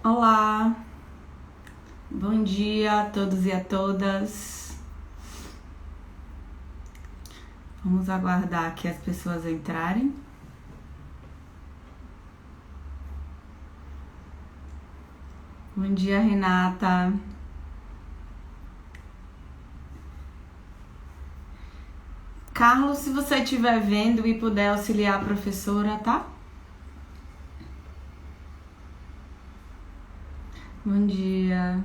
Olá, bom dia a todos e a todas. Vamos aguardar que as pessoas entrarem. Bom dia, Renata. Carlos, se você estiver vendo e puder auxiliar a professora, tá? Bom dia.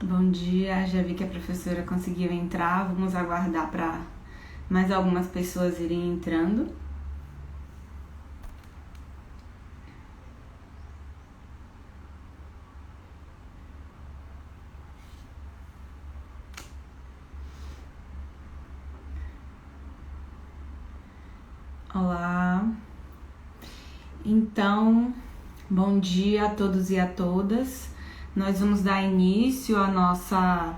Bom dia, já vi que a professora conseguiu entrar. Vamos aguardar para mais algumas pessoas irem entrando. Olá. Então, bom dia a todos e a todas. Nós vamos dar início à nossa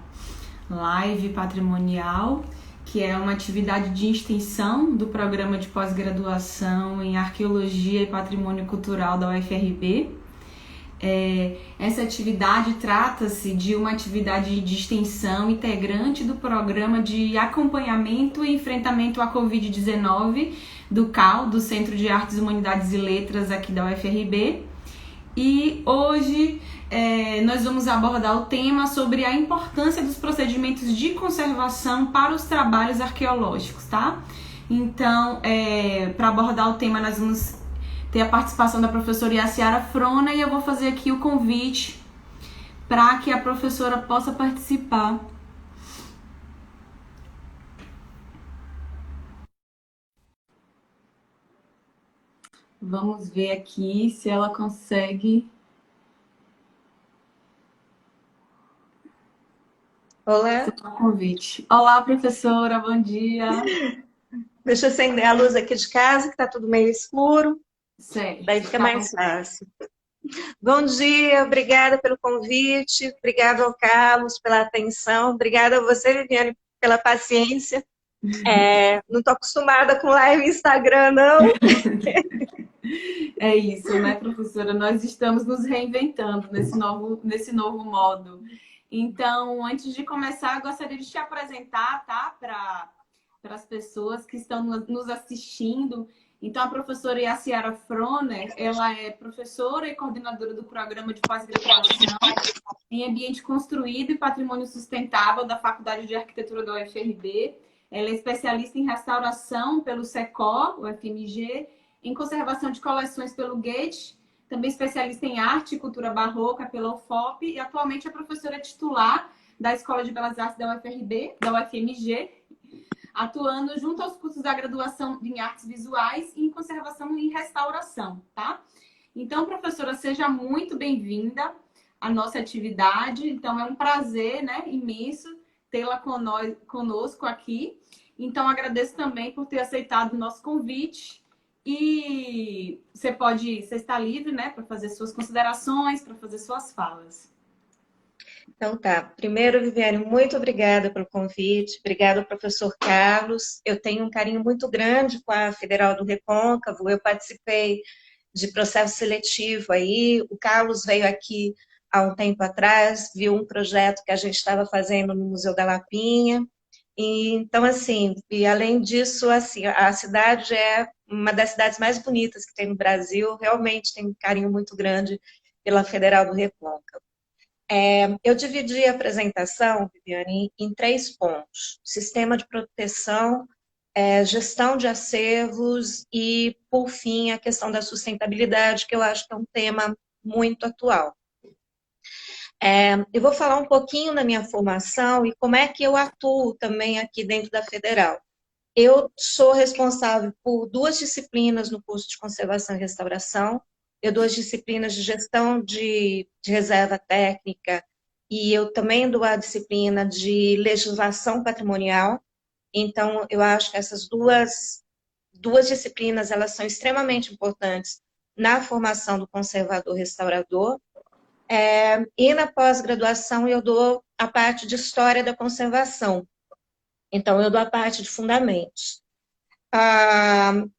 live patrimonial, que é uma atividade de extensão do programa de pós-graduação em Arqueologia e Patrimônio Cultural da UFRB. Essa atividade trata-se de uma atividade de extensão integrante do programa de acompanhamento e enfrentamento à Covid-19 do CAL, do Centro de Artes, Humanidades e Letras aqui da UFRB. E hoje nós vamos abordar o tema sobre a importância dos procedimentos de conservação para os trabalhos arqueológicos, tá? Então, para abordar o tema, nós vamos ter a participação da professora Yaciara Frona e eu vou fazer aqui o convite para que a professora possa participar. Vamos ver aqui se ela consegue. Olá, Convite. Olá, professora, bom dia. deixa eu acender a luz aqui de casa, que está tudo meio escuro, daí Certo, fica tá bom. mais fácil. Bom dia, obrigada pelo convite, obrigada ao Carlos pela atenção, obrigada a você, Viviane, pela paciência. Não estou acostumada com live no Instagram, não. É isso, né, professora? Nós estamos nos reinventando nesse novo modo. Então, antes de começar, eu gostaria de te apresentar, tá, para as pessoas que estão nos assistindo. Então, a professora Yaciara Froner, ela é professora e coordenadora do programa de pós-graduação em Ambiente Construído e Patrimônio Sustentável da Faculdade de Arquitetura da UFRB. Ela é especialista em restauração pelo SECO, o FMG, em conservação de coleções pelo Goethe, também especialista em arte e cultura barroca pela UFOP e atualmente é professora titular da Escola de Belas Artes da UFRB, da UFMG, atuando junto aos cursos da graduação em artes visuais e em conservação e restauração, tá? Então, professora, seja muito bem-vinda à nossa atividade. Então, é um prazer, né, imenso tê-la conosco aqui. Então, agradeço também por ter aceitado o nosso convite. E você está livre, né, para fazer suas considerações, para fazer suas falas. Então tá, primeiro, Viviane, muito obrigada pelo convite, obrigada ao professor Carlos. Eu tenho um carinho muito grande com a Federal do Recôncavo, eu participei de processo seletivo aí, o Carlos veio aqui há um tempo atrás, viu um projeto que a gente estava fazendo no Museu da Lapinha, e então assim, e além disso, assim, a cidade é uma das cidades mais bonitas que tem no Brasil, realmente tenho um carinho muito grande pela Federal do Recôncavo. Eu dividi a apresentação, Viviane, em três pontos: sistema de proteção, gestão de acervos e, por fim, a questão da sustentabilidade, que eu acho que é um tema muito atual. Eu vou falar um pouquinho da minha formação e como é que eu atuo também aqui dentro da Federal. Eu sou responsável por duas disciplinas no curso de conservação e restauração. Eu dou as disciplinas de gestão de reserva técnica e eu também dou a disciplina de legislação patrimonial. Então, eu acho que essas duas disciplinas elas são extremamente importantes na formação do conservador restaurador. E na pós-graduação eu dou a parte de história da conservação. Então, eu dou a parte de fundamentos.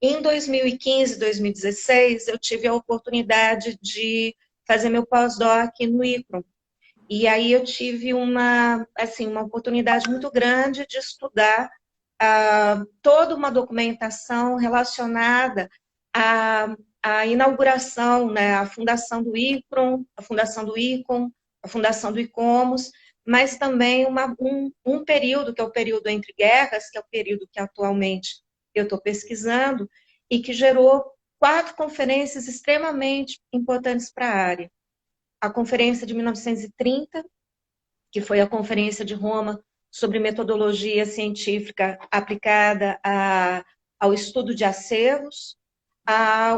Em 2015, 2016, eu tive a oportunidade de fazer meu pós-doc no ICROM. E aí eu tive assim, uma oportunidade muito grande de estudar toda uma documentação relacionada à inauguração, né, à fundação do ICROM, a fundação do ICOM, a fundação do ICOMOS, mas também um período, que é o período entre guerras, que é o período que atualmente eu estou pesquisando, e que gerou 4 conferências extremamente importantes para a área. A conferência de 1930, que foi a Conferência de Roma sobre metodologia científica aplicada ao estudo de acervos,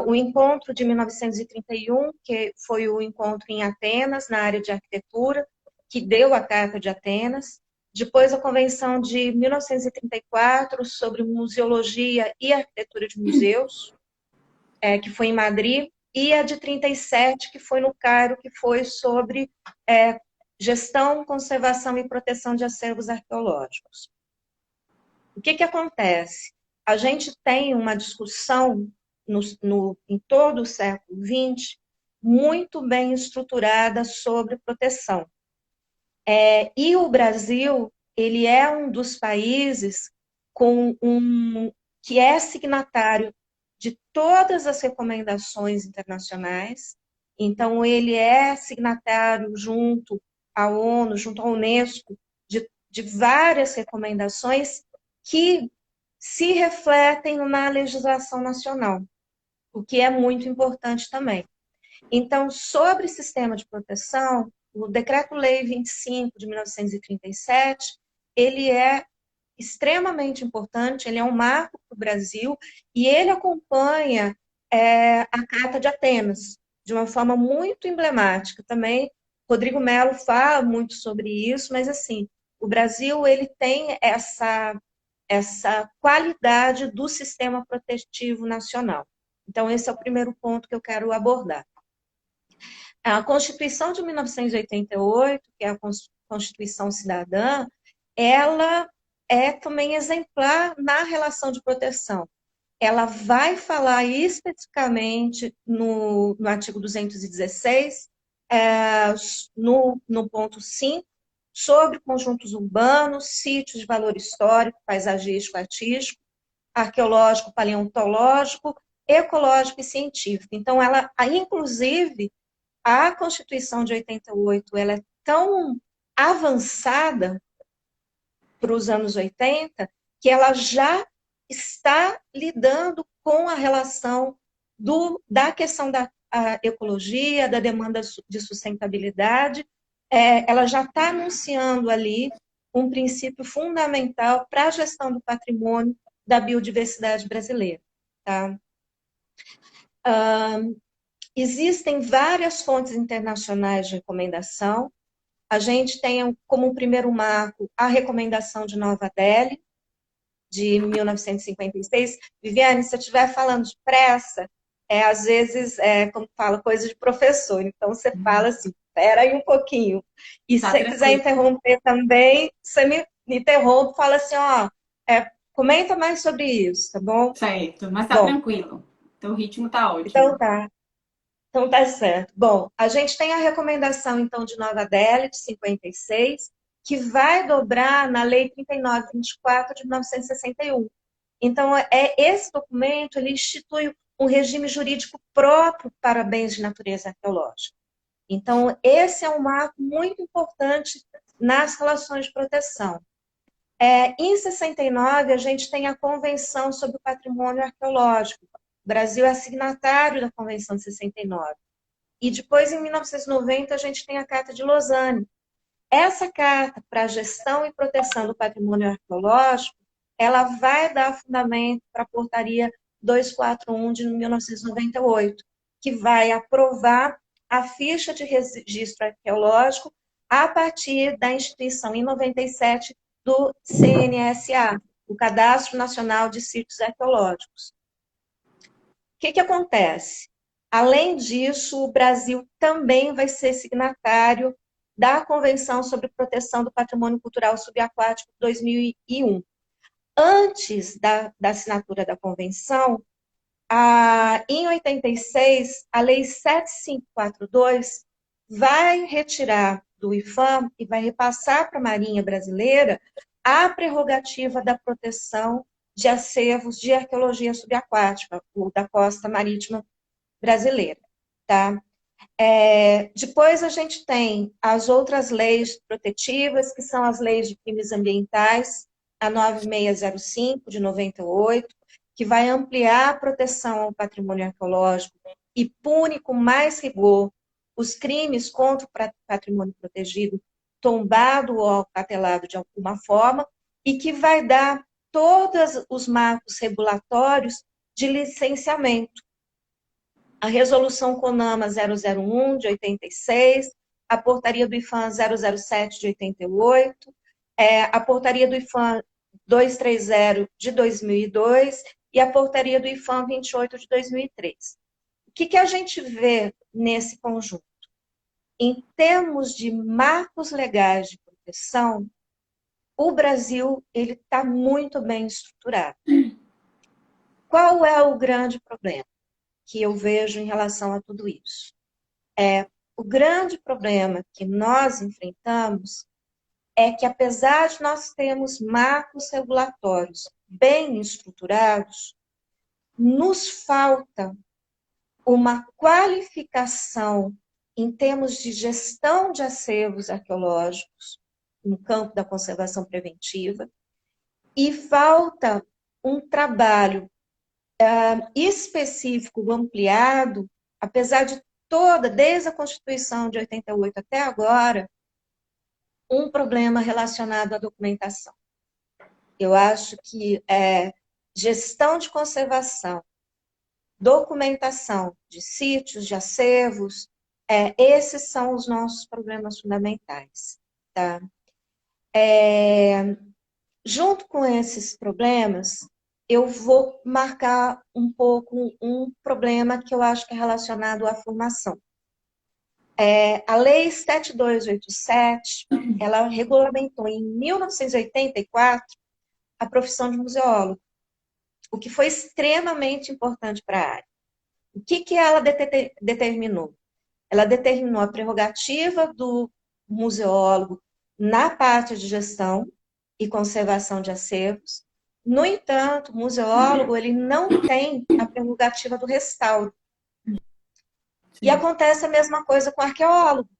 o encontro de 1931, que foi o encontro em Atenas, na área de arquitetura, que deu a Carta de Atenas, depois a Convenção de 1934 sobre museologia e arquitetura de museus, que foi em Madrid, e a de 37, que foi no Cairo, que foi sobre gestão, conservação e proteção de acervos arqueológicos. O que acontece? A gente tem uma discussão em todo o século XX muito bem estruturada sobre proteção. E o Brasil, ele é um dos países que é signatário de todas as recomendações internacionais. Então, ele é signatário junto à ONU, junto à Unesco, de várias recomendações que se refletem na legislação nacional, o que é muito importante também. Então, sobre sistema de proteção, o Decreto-Lei 25 de 1937, ele é extremamente importante, ele é um marco para o Brasil e ele acompanha a Carta de Atenas de uma forma muito emblemática também. Rodrigo Mello fala muito sobre isso, mas assim, o Brasil ele tem essa qualidade do sistema protetivo nacional. Então, esse é o primeiro ponto que eu quero abordar. A Constituição de 1988, que é a Constituição Cidadã, ela é também exemplar na relação de proteção. Ela vai falar especificamente no artigo 216, no ponto 5, sobre conjuntos urbanos, sítios de valor histórico, paisagístico, artístico, arqueológico, paleontológico, ecológico e científico. Então, ela, inclusive, a Constituição de 88, ela é tão avançada para os anos 80, que ela já está lidando com a relação da questão da ecologia, da demanda de sustentabilidade. Ela já está anunciando ali um princípio fundamental para a gestão do patrimônio da biodiversidade brasileira. Tá? Existem várias fontes internacionais de recomendação. A gente tem como primeiro marco a recomendação de Nova Delhi, de 1956. Viviane, se eu estiver falando depressa, às vezes, como fala, coisa de professor. Então, você fala assim, espera aí um pouquinho. E se você quiser interromper também, você me interrompe, fala assim, comenta mais sobre isso, tá bom? Certo, mas tá tranquilo. Então, o ritmo tá ótimo. Então tá certo. Bom, a gente tem a recomendação, então, de Nova Delhi, de 56, que vai dobrar na Lei 3924 de 1961. Então, esse documento, ele institui um regime jurídico próprio para bens de natureza arqueológica. Então, esse é um marco muito importante nas relações de proteção. Em 69, a gente tem a Convenção sobre o Patrimônio Arqueológico. O Brasil é signatário da Convenção de 69. E depois, em 1990, a gente tem a Carta de Lausanne. Essa carta para a gestão e proteção do patrimônio arqueológico, ela vai dar fundamento para a Portaria 241 de 1998, que vai aprovar a ficha de registro arqueológico a partir da instituição, em 97, do CNSA, o Cadastro Nacional de Sítios Arqueológicos. O que acontece? Além disso, o Brasil também vai ser signatário da Convenção sobre Proteção do Patrimônio Cultural Subaquático 2001. Antes da assinatura da convenção, em 86, a Lei 7542 vai retirar do IFAM e vai repassar para a Marinha Brasileira a prerrogativa da proteção de acervos de arqueologia subaquática, ou da costa marítima brasileira. Tá? Depois a gente tem as outras leis protetivas, que são as leis de crimes ambientais, a 9605 de 98, que vai ampliar a proteção ao patrimônio arqueológico e pune com mais rigor os crimes contra o patrimônio protegido, tombado ou catelado de alguma forma, e que vai dar todos os marcos regulatórios de licenciamento. A resolução CONAMA 001 de 86, a portaria do IFAM 007 de 88, a portaria do IFAM 230 de 2002 e a portaria do IFAM 28 de 2003. O que a gente vê nesse conjunto? Em termos de marcos legais de proteção, o Brasil está muito bem estruturado. Qual é o grande problema que eu vejo em relação a tudo isso? O grande problema que nós enfrentamos é que, apesar de nós termos marcos regulatórios bem estruturados, nos falta uma qualificação em termos de gestão de acervos arqueológicos no campo da conservação preventiva e falta um trabalho específico, ampliado, apesar de desde a Constituição de 88 até agora, um problema relacionado à documentação. Eu acho que gestão de conservação, documentação de sítios, de acervos, esses são os nossos problemas fundamentais. Tá? Junto com esses problemas, eu vou marcar um pouco um problema que eu acho que é relacionado à formação. A Lei 7287, ela regulamentou em 1984 a profissão de museólogo, o que foi extremamente importante para a área. O que ela determinou? Ela determinou a prerrogativa do museólogo na parte de gestão e conservação de acervos. No entanto, o museólogo ele não tem a prerrogativa do restauro. Sim. E acontece a mesma coisa com o arqueólogo.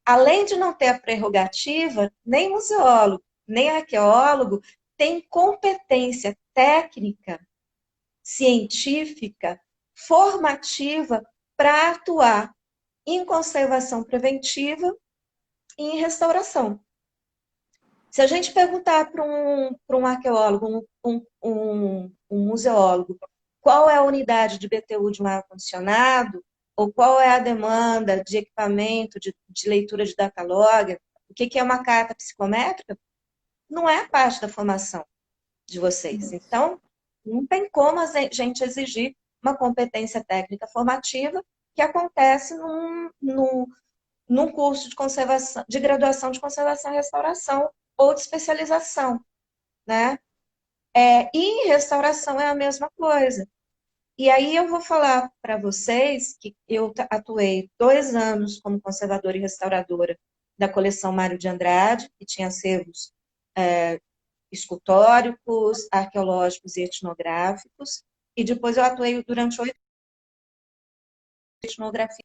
Além de não ter a prerrogativa, nem museólogo, nem arqueólogo tem competência técnica, científica, formativa para atuar em conservação preventiva e em restauração. Se a gente perguntar para um arqueólogo, um museólogo, qual é a unidade de BTU de um ar-condicionado, ou qual é a demanda de equipamento, de leitura de datalog, o que é uma carta psicométrica, não é parte da formação de vocês. Então, não tem como a gente exigir uma competência técnica formativa que acontece num curso de conservação, de graduação de conservação e restauração, ou de especialização, né? E em restauração é a mesma coisa. E aí eu vou falar para vocês que eu atuei 2 anos como conservadora e restauradora da coleção Mário de Andrade, que tinha acervos escultóricos, arqueológicos e etnográficos, e depois eu atuei durante 8 anos em etnografia.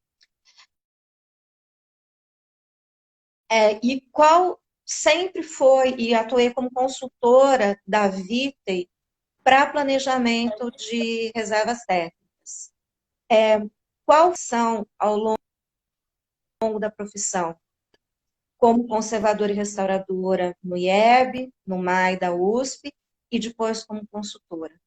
E qual sempre foi, e atuei como consultora da Vitei para planejamento de reservas técnicas. Quais são, ao longo da profissão, como conservadora e restauradora no IEB, no MAI da USP, e depois como consultora.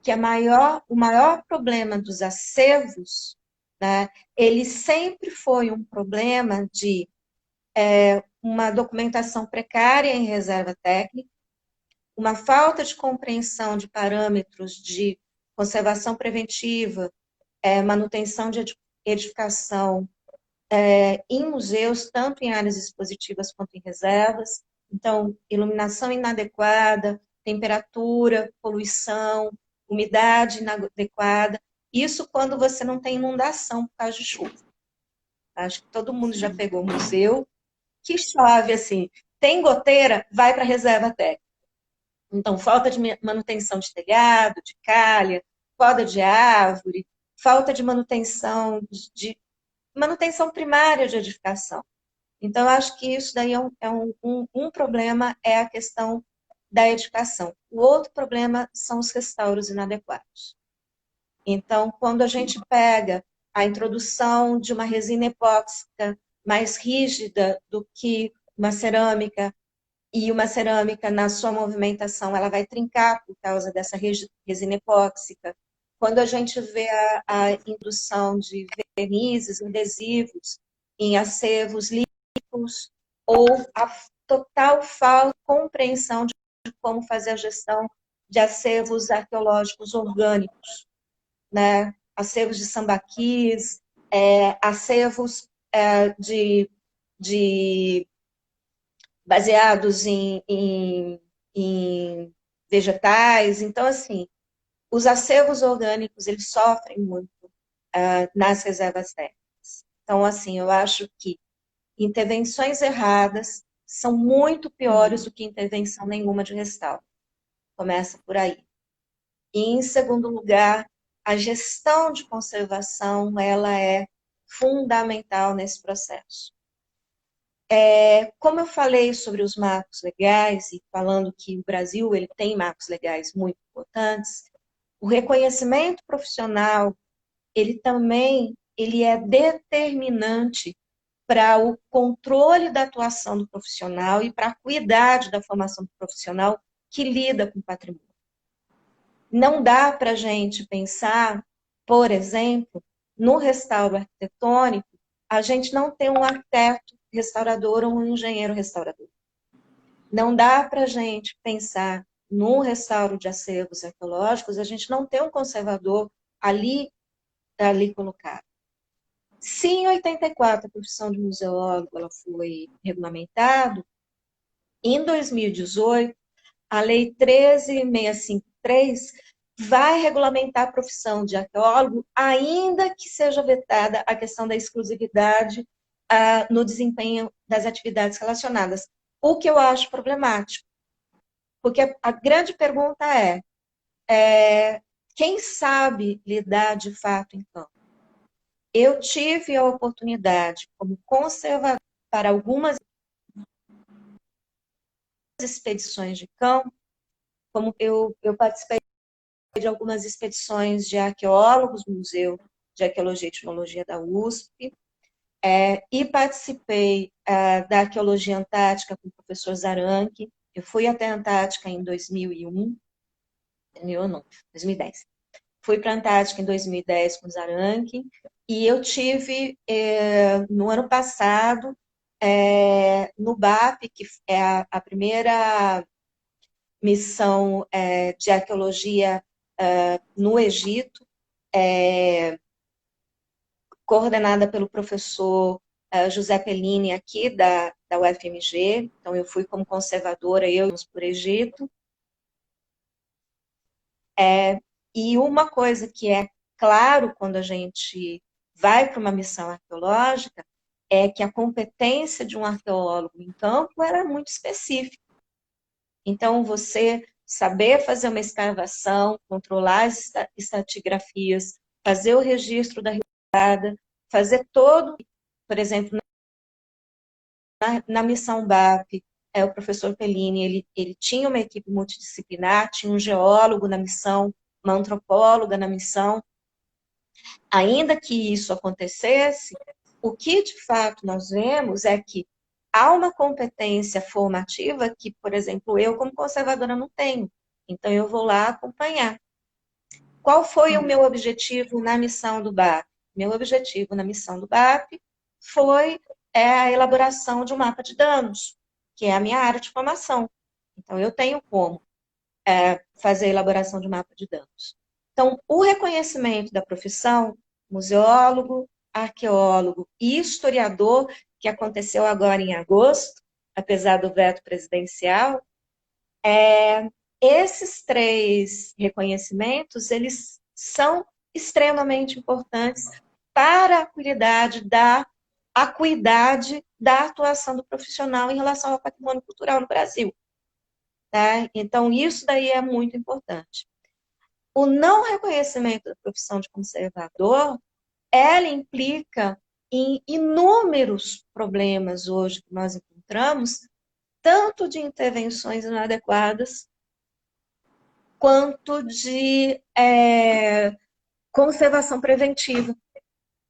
Que o maior problema dos acervos, né, ele sempre foi um problema de uma documentação precária em reserva técnica, uma falta de compreensão de parâmetros de conservação preventiva, manutenção de edificação em museus, tanto em áreas expositivas quanto em reservas. Então, iluminação inadequada, temperatura, poluição, umidade inadequada. Isso quando você não tem inundação por causa de chuva. Acho que todo mundo já pegou o museu, que chove assim, tem goteira, vai para a reserva técnica. Então, falta de manutenção de telhado, de calha, poda de árvore, falta de manutenção primária de edificação. Então, eu acho que isso daí um problema é a questão da edificação. O outro problema são os restauros inadequados. Então, quando a gente pega a introdução de uma resina epóxica mais rígida do que uma cerâmica, e uma cerâmica, na sua movimentação, ela vai trincar por causa dessa resina epóxica. Quando a gente vê a indução de vernizes, adesivos em acervos líquidos, ou a total falta de compreensão de como fazer a gestão de acervos arqueológicos orgânicos, né? Acervos de sambaquis, acervos de baseados em vegetais. Então, assim, os acervos orgânicos, eles sofrem muito nas reservas técnicas. Então, assim, eu acho que intervenções erradas são muito piores do que intervenção nenhuma de restauro. Começa por aí. E, em segundo lugar, a gestão de conservação, ela é fundamental nesse processo. Como eu falei sobre os marcos legais, e falando que o Brasil ele tem marcos legais muito importantes, o reconhecimento profissional, ele também é determinante para o controle da atuação do profissional e para a cuidade da formação do profissional que lida com o patrimônio. Não dá para a gente pensar, por exemplo, no restauro arquitetônico, a gente não tem um arquiteto restaurador ou um engenheiro restaurador. Não dá para a gente pensar num restauro de acervos arqueológicos, a gente não tem um conservador ali colocado. Se em 84 a profissão de museólogo ela foi regulamentada, em 2018, a Lei 13.653 vai regulamentar a profissão de arqueólogo, ainda que seja vetada a questão da exclusividade no desempenho das atividades relacionadas. O que eu acho problemático. Porque a grande pergunta quem sabe lidar de fato em campo? Eu tive a oportunidade, como conservador, para algumas expedições de campo, como eu participei de algumas expedições de arqueólogos no Museu de Arqueologia e Etnologia da USP, e participei da arqueologia antártica com o professor Zaranchi. Eu fui até a Antártica em 2001, 2010. Fui para a Antártica em 2010 com o Zaranchi, e eu tive, no ano passado, no BAP, que é a primeira missão de arqueologia no Egito, coordenada pelo professor José Pellini, aqui da UFMG. Então, eu fui como conservadora, eu por Egito. E uma coisa que é claro quando a gente vai para uma missão arqueológica é que a competência de um arqueólogo em campo era muito específica. Então, você saber fazer uma escavação, controlar as estratigrafias, fazer o registro da retirada, fazer todo, por exemplo, na missão BAP, o professor Pellini, ele tinha uma equipe multidisciplinar, tinha um geólogo na missão, uma antropóloga na missão. Ainda que isso acontecesse, o que de fato nós vemos é que há uma competência formativa que, por exemplo, eu como conservadora não tenho. Então eu vou lá acompanhar. Qual foi o meu objetivo na missão do BAP? Meu objetivo na missão do BAP foi a elaboração de um mapa de danos, que é a minha área de formação. Então eu tenho como fazer a elaboração de um mapa de danos. Então, o reconhecimento da profissão, museólogo, arqueólogo e historiador, que aconteceu agora em agosto, apesar do veto presidencial, esses três reconhecimentos, eles são extremamente importantes para a acuidade da atuação do profissional em relação ao patrimônio cultural no Brasil. Tá? Então, isso daí é muito importante. O não reconhecimento da profissão de conservador, ela implica em inúmeros problemas hoje que nós encontramos, tanto de intervenções inadequadas, quanto de conservação preventiva,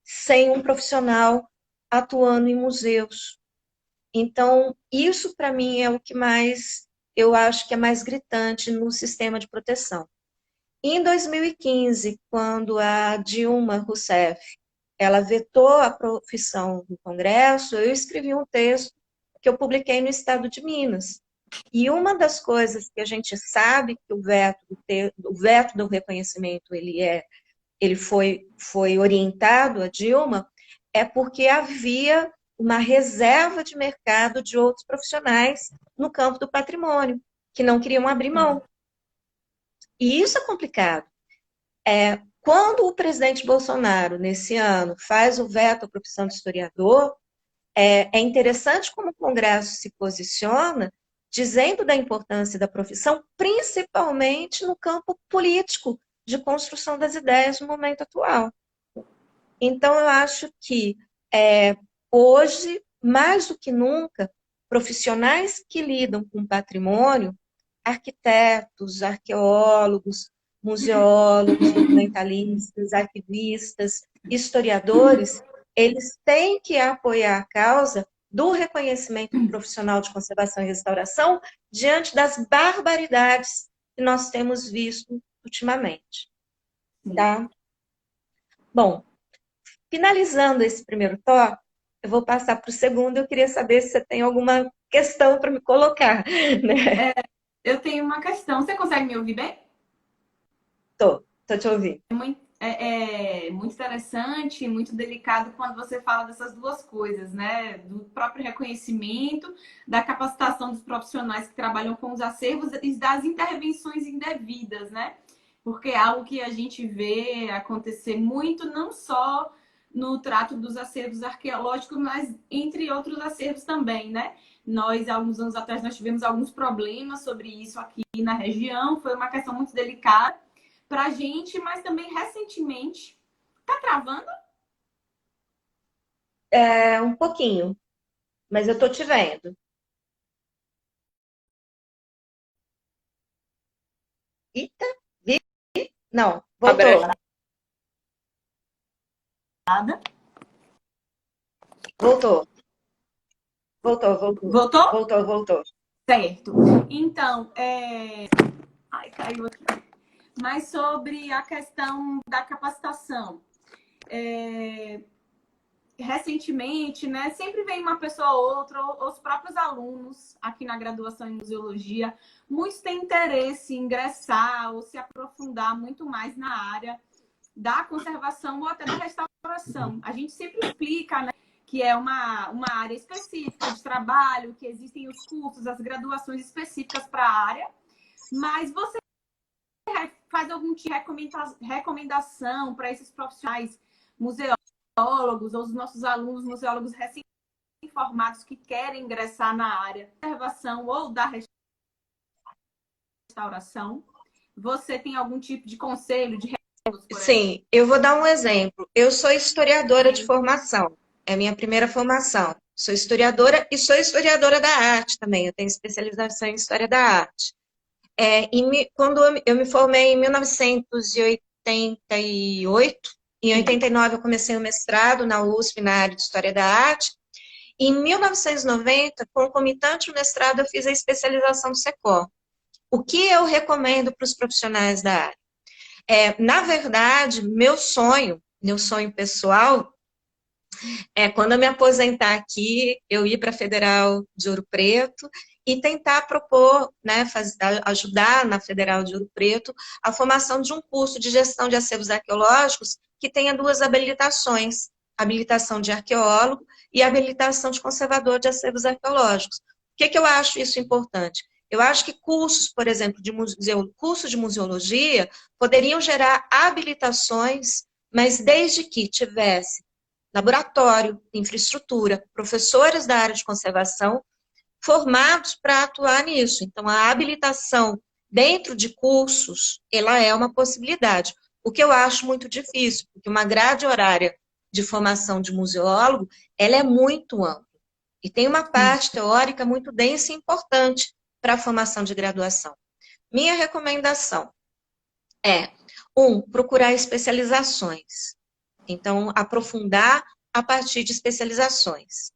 sem um profissional atuando em museus. Então, isso para mim é o que mais, eu acho que é mais gritante no sistema de proteção. Em 2015, quando a Dilma Rousseff, ela vetou a profissão no Congresso, eu escrevi um texto que eu publiquei no Estado de Minas. E uma das coisas que a gente sabe que o veto do reconhecimento ele foi orientado a Dilma, é porque havia uma reserva de mercado de outros profissionais no campo do patrimônio, que não queriam abrir mão. E isso é complicado. Quando o presidente Bolsonaro, nesse ano, faz o veto à profissão de historiador, é interessante como o Congresso se posiciona, dizendo da importância da profissão, principalmente no campo político, de construção das ideias no momento atual. Então, eu acho que hoje, mais do que nunca, profissionais que lidam com patrimônio, arquitetos, arqueólogos, museólogos, documentalistas, arquivistas, historiadores, eles têm que apoiar a causa do reconhecimento profissional de conservação e restauração diante das barbaridades que nós temos visto ultimamente. Tá? Bom, finalizando esse primeiro tópico, eu vou passar para o segundo. Eu queria saber se você tem alguma questão para me colocar. Né? Eu tenho uma questão. Você consegue me ouvir bem? Tô te ouvindo. É muito interessante, muito delicado quando você fala dessas duas coisas, né? Do próprio reconhecimento, da capacitação dos profissionais que trabalham com os acervos e das intervenções indevidas, né? Porque é algo que a gente vê acontecer muito, não só no trato dos acervos arqueológicos, mas entre outros acervos também, né? Nós, alguns anos atrás, nós tivemos alguns problemas sobre isso aqui na região, foi uma questão muito delicada pra gente, mas também recentemente. Tá travando? Um pouquinho, mas eu tô te vendo. Eita, vi? Não, voltou. Nada. Voltou. Voltou? Voltou. Certo. Então, ai, caiu aqui. Mas sobre a questão da capacitação. Recentemente, né, sempre vem uma pessoa ou outra, ou os próprios alunos aqui na graduação em museologia, muitos têm interesse em ingressar ou se aprofundar muito mais na área da conservação ou até da restauração. A gente sempre explica, né, que é uma área específica de trabalho, que existem os cursos, as graduações específicas para a área, mas você faz algum tipo de recomendação para esses profissionais museólogos ou os nossos alunos museólogos recém-formados que querem ingressar na área da conservação ou da restauração? Você tem algum tipo de conselho, de Sim, eu vou dar um exemplo. Eu sou historiadora de formação, é a minha primeira formação. Sou historiadora e sou historiadora da arte também, eu tenho especialização em história da arte. Quando eu me formei em 1988, em 89 eu comecei o mestrado na USP na área de história da arte. Em 1990, concomitante ao mestrado, eu fiz a especialização do SECOR. O que eu recomendo para os profissionais da área? Na verdade, meu sonho pessoal quando eu me aposentar aqui, eu ir para a Federal de Ouro Preto e tentar propor, né, ajudar na Federal de Ouro Preto a formação de um curso de gestão de acervos arqueológicos que tenha duas habilitações, habilitação de arqueólogo e habilitação de conservador de acervos arqueológicos. Por que eu acho isso importante? Eu acho que cursos, por exemplo, cursos de museologia poderiam gerar habilitações, mas desde que tivesse laboratório, infraestrutura, professores da área de conservação formados para atuar nisso. Então, a habilitação dentro de cursos, ela é uma possibilidade. O que eu acho muito difícil, porque uma grade horária de formação de museólogo, ela é muito ampla. E tem uma parte teórica muito densa e importante para a formação de graduação. Minha recomendação é, procurar especializações. Então, aprofundar a partir de especializações.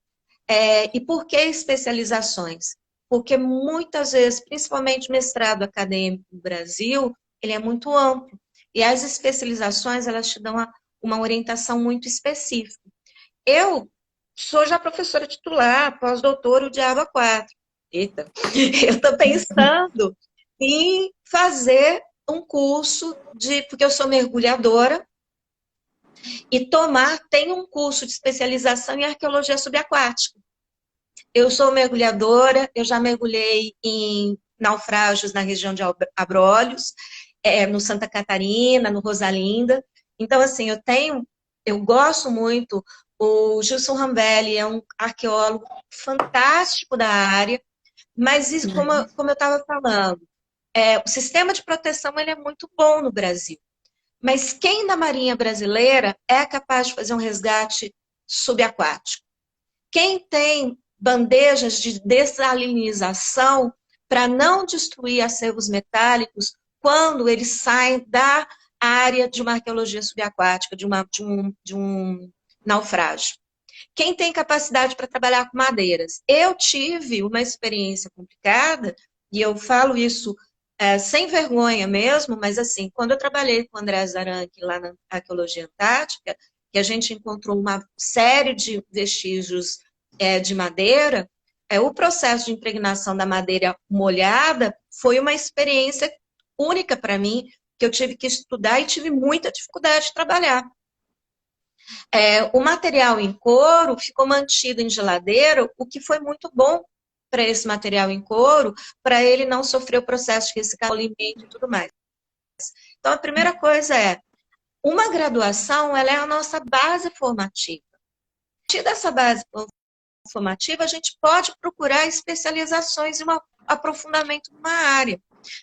E por que especializações? Porque muitas vezes, principalmente mestrado acadêmico no Brasil, ele é muito amplo. E as especializações, elas te dão uma orientação muito específica. Eu sou já professora titular, pós-doutora, o Diabo a 4. Eita, eu estou pensando em fazer um curso porque eu sou mergulhadora, e tem um curso de especialização em arqueologia subaquática. Eu sou mergulhadora, eu já mergulhei em naufrágios na região de Abrolhos, no Santa Catarina, no Rosalinda. Então, assim, eu gosto muito. O Gilson Rambelli é um arqueólogo fantástico da área, mas isso, como eu estava falando, o sistema de proteção ele é muito bom no Brasil. Mas quem da Marinha Brasileira é capaz de fazer um resgate subaquático? Quem tem bandejas de dessalinização para não destruir acervos metálicos quando eles saem da área de uma arqueologia subaquática, de um naufrágio? Quem tem capacidade para trabalhar com madeiras? Eu tive uma experiência complicada, e eu falo isso sem vergonha mesmo, mas assim, quando eu trabalhei com o André Zaranchi lá na Arqueologia Antártica, que a gente encontrou uma série de vestígios de madeira, o processo de impregnação da madeira molhada foi uma experiência única para mim, que eu tive que estudar e tive muita dificuldade de trabalhar. O material em couro ficou mantido em geladeira, o que foi muito bom para esse material em couro, para ele não sofrer o processo de reciclamento e tudo mais. Então, a primeira coisa uma graduação, ela é a nossa base formativa. A partir dessa base formativa, a gente pode procurar especializações e um aprofundamento numa área.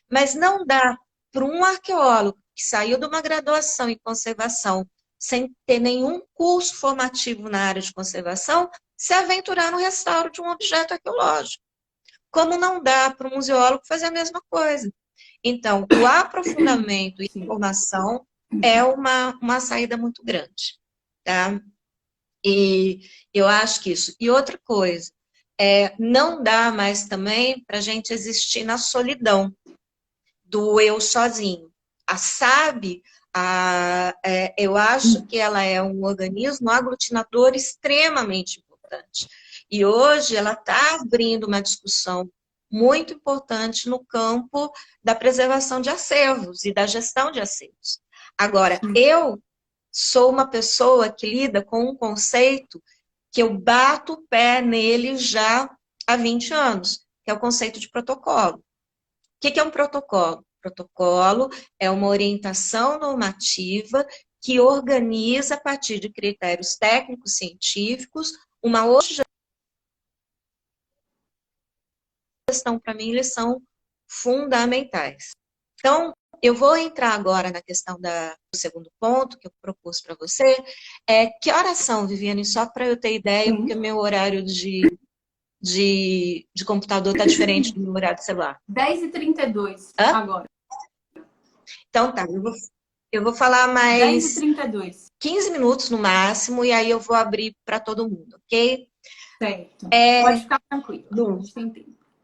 Mas não dá para um arqueólogo que saiu de uma graduação em conservação sem ter nenhum curso formativo na área de conservação, se aventurar no restauro de um objeto arqueológico. Como não dá para um museólogo fazer a mesma coisa. Então, o aprofundamento e a formação é uma saída muito grande. Tá? E eu acho que isso. E outra coisa, não dá mais também para a gente existir na solidão do eu sozinho. A SAB, eu acho que ela é um organismo aglutinador extremamente importante. E hoje ela está abrindo uma discussão muito importante no campo da preservação de acervos e da gestão de acervos. Agora, eu sou uma pessoa que lida com um conceito que eu bato o pé nele já há 20 anos, que é o conceito de protocolo. O que é um protocolo? Protocolo é uma orientação normativa que organiza, a partir de critérios técnicos científicos, uma outra questão, para mim, eles são fundamentais. Então, eu vou entrar agora na questão do segundo ponto que eu propus para você. Que horas são, Viviane? Só para eu ter ideia, porque meu horário de computador está diferente do meu horário de celular. 10h32 agora. Então tá, eu vou falar mais 10h32. 15 minutos no máximo, e aí eu vou abrir para todo mundo, ok? Certo. Pode ficar tranquilo.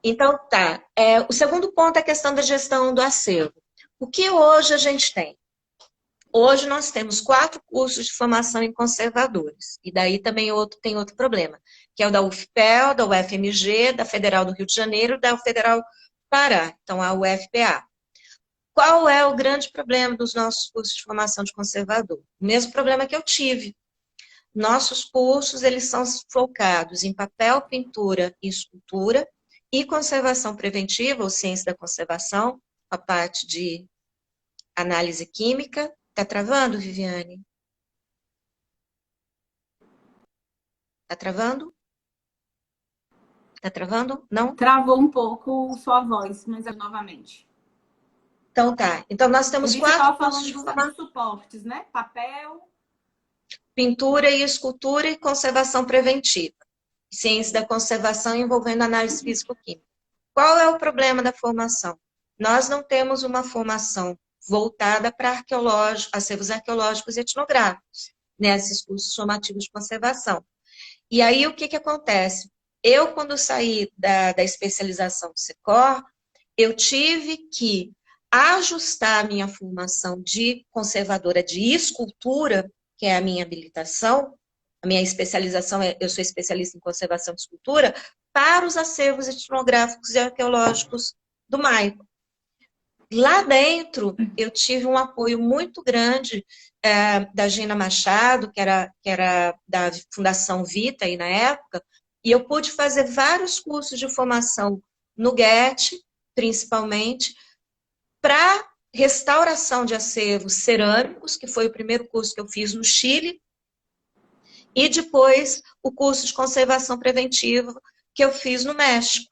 Então tá. O segundo ponto é a questão da gestão do acervo. O que hoje a gente tem? Hoje nós temos 4 cursos de formação em conservadores. E daí também tem outro problema, que é o da UFPEL, da UFMG, da Federal do Rio de Janeiro e da Federal do Pará. Então, a UFPA. Qual é o grande problema dos nossos cursos de formação de conservador? O mesmo problema que eu tive. Nossos cursos, eles são focados em papel, pintura e escultura, E conservação preventiva, ou ciência da conservação, a parte de análise química. Tá travando, Viviane? Tá travando? Tá travando? Não? Travou um pouco sua voz, mas é novamente. Então tá. Então nós Eu temos vi que você 4 estava cursos de falando formação: dos suportes, né? Papel. pintura e escultura e conservação preventiva. Ciência da Sim. conservação envolvendo análise físico-química. Qual é o problema da formação? Nós não temos uma formação voltada para acervos arqueológicos e etnográficos, nesses cursos formativos de conservação. E aí, o que, que acontece? Eu, quando saí da especialização do SECOR, eu tive que ajustar a minha formação de conservadora de escultura, que é a minha habilitação, a minha especialização, eu sou especialista em conservação de escultura, para os acervos etnográficos e arqueológicos do Maipo. Lá dentro, eu tive um apoio muito grande da Gina Machado, que era da Fundação Vita aí na época, e eu pude fazer vários cursos de formação no Goethe, principalmente, para restauração de acervos cerâmicos, que foi o primeiro curso que eu fiz no Chile, e depois o curso de conservação preventiva que eu fiz no México.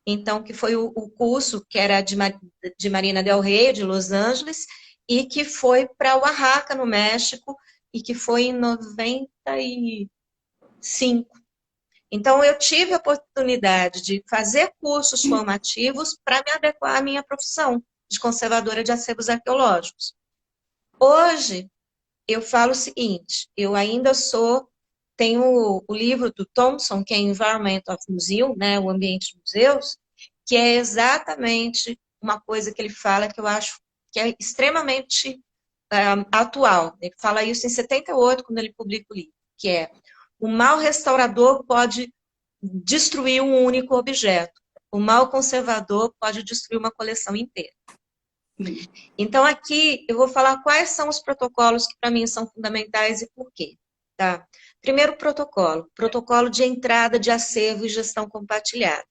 Então, que foi o curso que era de Marina del Rey, de Los Angeles, e que foi para Oaxaca, no México, e que foi em 95. Então, eu tive a oportunidade de fazer cursos formativos para me adequar à minha profissão de conservadora de acervos arqueológicos. Hoje, eu falo o seguinte, eu ainda tenho o livro do Thompson, que é Environment of Museum, né, o ambiente de museus, que é exatamente uma coisa que ele fala que eu acho que é extremamente atual. Ele fala isso em 78, quando ele publica o livro, que é: o mau restaurador pode destruir um único objeto, o mau conservador pode destruir uma coleção inteira. Sim. Então, aqui eu vou falar quais são os protocolos que para mim são fundamentais e por quê. Tá? Primeiro protocolo de entrada de acervo e gestão compartilhada.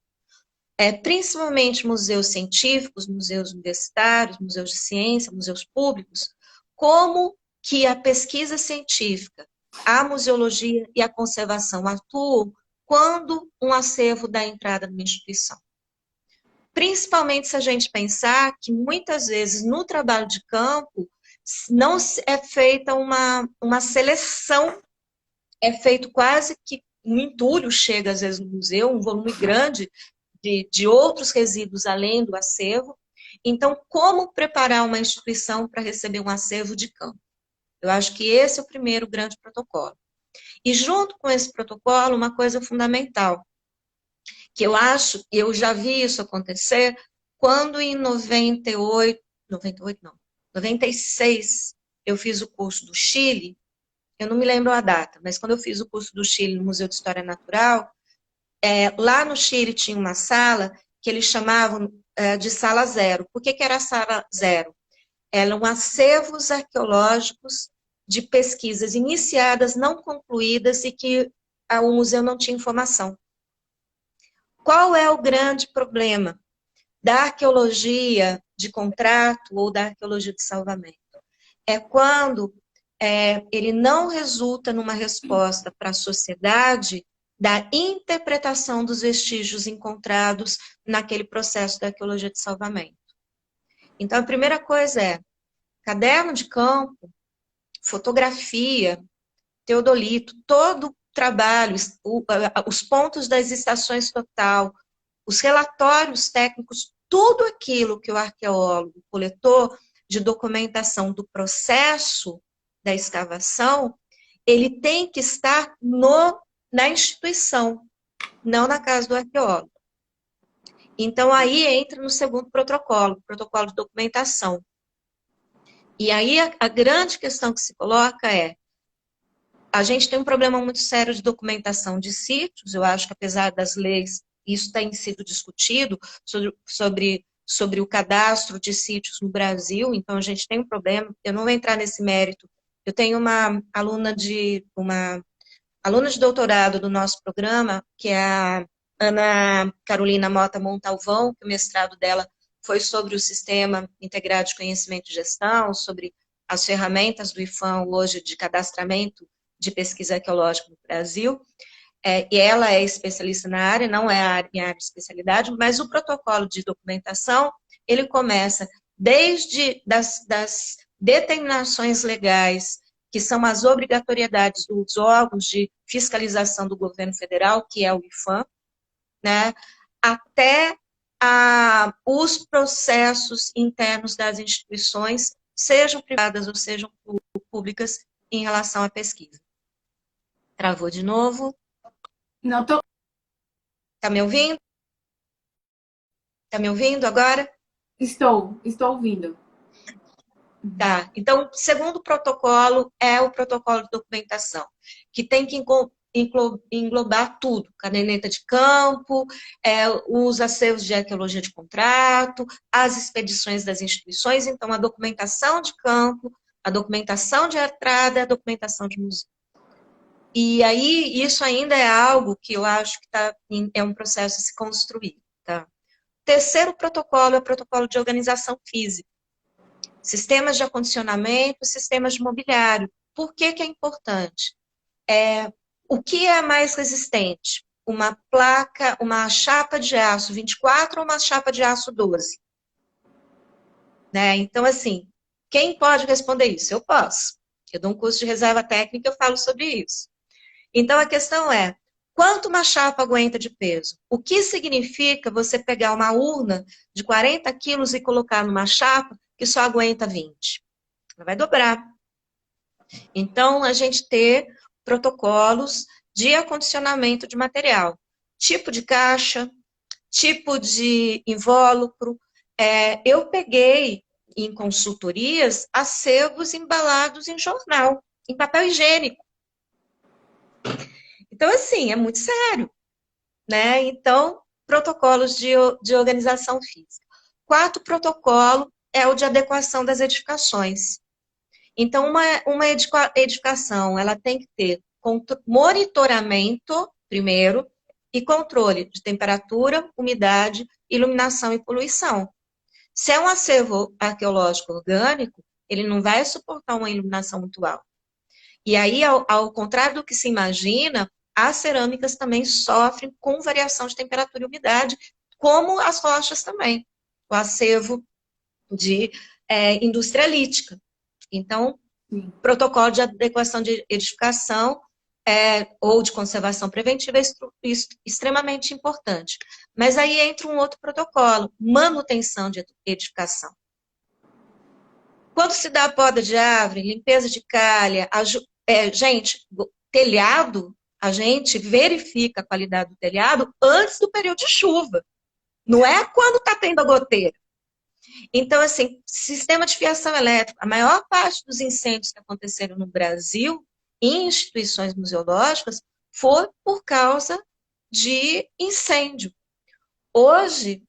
Principalmente museus científicos, museus universitários, museus de ciência, museus públicos, como que a pesquisa científica, a museologia e a conservação atuam quando um acervo dá entrada numa instituição. Principalmente se a gente pensar que muitas vezes no trabalho de campo não é feita uma seleção, é feito quase que um entulho, chega às vezes no museu, um volume grande de outros resíduos além do acervo. Então, como preparar uma instituição para receber um acervo de campo? Eu acho que esse é o primeiro grande protocolo. E junto com esse protocolo, uma coisa fundamental, que eu já vi isso acontecer, quando em 96, eu fiz o curso do Chile, eu não me lembro a data, mas quando eu fiz o curso do Chile no Museu de História Natural, lá no Chile tinha uma sala que eles chamavam de sala zero. Por que era a sala zero? Eram acervos arqueológicos de pesquisas iniciadas, não concluídas e que o museu não tinha informação. Qual é o grande problema da arqueologia de contrato ou da arqueologia de salvamento? É quando ele não resulta numa resposta para a sociedade da interpretação dos vestígios encontrados naquele processo da arqueologia de salvamento. Então, a primeira coisa é caderno de campo, fotografia, teodolito, todo o trabalho, os pontos das estações total, os relatórios técnicos, tudo aquilo que o arqueólogo coletou de documentação do processo da escavação, ele tem que estar na instituição, não na casa do arqueólogo. Então, aí entra no segundo protocolo de documentação. E aí, a grande questão que se coloca é: a gente tem um problema muito sério de documentação de sítios. Eu acho que, apesar das leis, isso tem sido discutido sobre o cadastro de sítios no Brasil. Então, a gente tem um problema. Eu não vou entrar nesse mérito. Eu tenho uma aluna de doutorado do nosso programa, que é a Ana Carolina Mota Montalvão, que o mestrado dela foi sobre o Sistema Integrado de Conhecimento e Gestão, sobre as ferramentas do IFAM hoje de cadastramento de pesquisa arqueológica no Brasil. E ela é especialista na área, não é a minha área de especialidade, mas o protocolo de documentação, ele começa desde das determinações legais, que são as obrigatoriedades dos órgãos de fiscalização do governo federal, que é o IFAM, né, até os processos internos das instituições, sejam privadas ou sejam públicas, em relação à pesquisa. Travou de novo? Não tô. Está me ouvindo? Está me ouvindo agora? Estou ouvindo. Tá. Então, segundo protocolo é o protocolo de documentação, que tem que englobar tudo, caderneta de campo, os acervos de arqueologia de contrato, as expedições das instituições, então a documentação de campo, a documentação de entrada, a documentação de museu. E aí, isso ainda é algo que eu acho que é um processo a se construir. Tá? Terceiro protocolo é o protocolo de organização física. Sistemas de acondicionamento, sistemas de mobiliário. Por que que é importante? O que é mais resistente? Uma placa, uma chapa de aço 24 ou uma chapa de aço 12? Né? Então, assim, quem pode responder isso? Eu posso. Eu dou um curso de reserva técnica, eu falo sobre isso. Então, a questão é, quanto uma chapa aguenta de peso? O que significa você pegar uma urna de 40 quilos e colocar numa chapa que só aguenta 20? Ela vai dobrar. Então, a gente ter protocolos de acondicionamento de material. Tipo de caixa, tipo de invólucro. Eu peguei, em consultorias, acervos embalados em jornal, em papel higiênico. Então, assim, é muito sério, né? Então, protocolos de organização física. Quarto protocolo é o de adequação das edificações. Então, uma edificação, ela tem que ter monitoramento, primeiro, e controle de temperatura, umidade, iluminação e poluição. Se é um acervo arqueológico orgânico, ele não vai suportar uma iluminação muito alta. E aí, ao contrário do que se imagina, as cerâmicas também sofrem com variação de temperatura e umidade, como as rochas também, o acervo de indústria lítica. Então, Sim. protocolo de adequação de edificação ou de conservação preventiva é extremamente importante. Mas aí entra um outro protocolo, manutenção de edificação. Quando se dá poda de árvore, limpeza de calha, gente, telhado, a gente verifica a qualidade do telhado antes do período de chuva. Não é quando está tendo a goteira. Então, assim, sistema de fiação elétrica, a maior parte dos incêndios que aconteceram no Brasil, em instituições museológicas, foi por causa de incêndio. Hoje,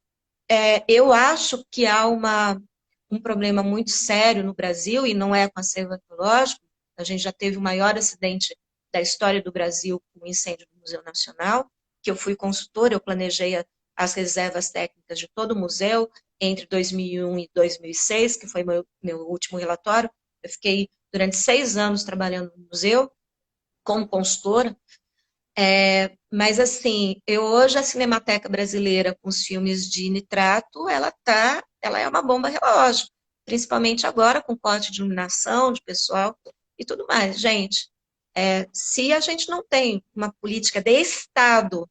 eu acho que há um problema muito sério no Brasil, e não é com acervo arqueológico, a gente já teve o maior acidente da história do Brasil com o incêndio do Museu Nacional, que eu fui consultora, eu planejei as reservas técnicas de todo o museu, entre 2001 e 2006, que foi meu último relatório. Eu fiquei durante 6 anos trabalhando no museu, como consultora. Mas, assim, hoje a Cinemateca Brasileira, com os filmes de nitrato, ela é uma bomba relógio, principalmente agora com corte de iluminação, de pessoal e tudo mais. Gente, se a gente não tem uma política de Estado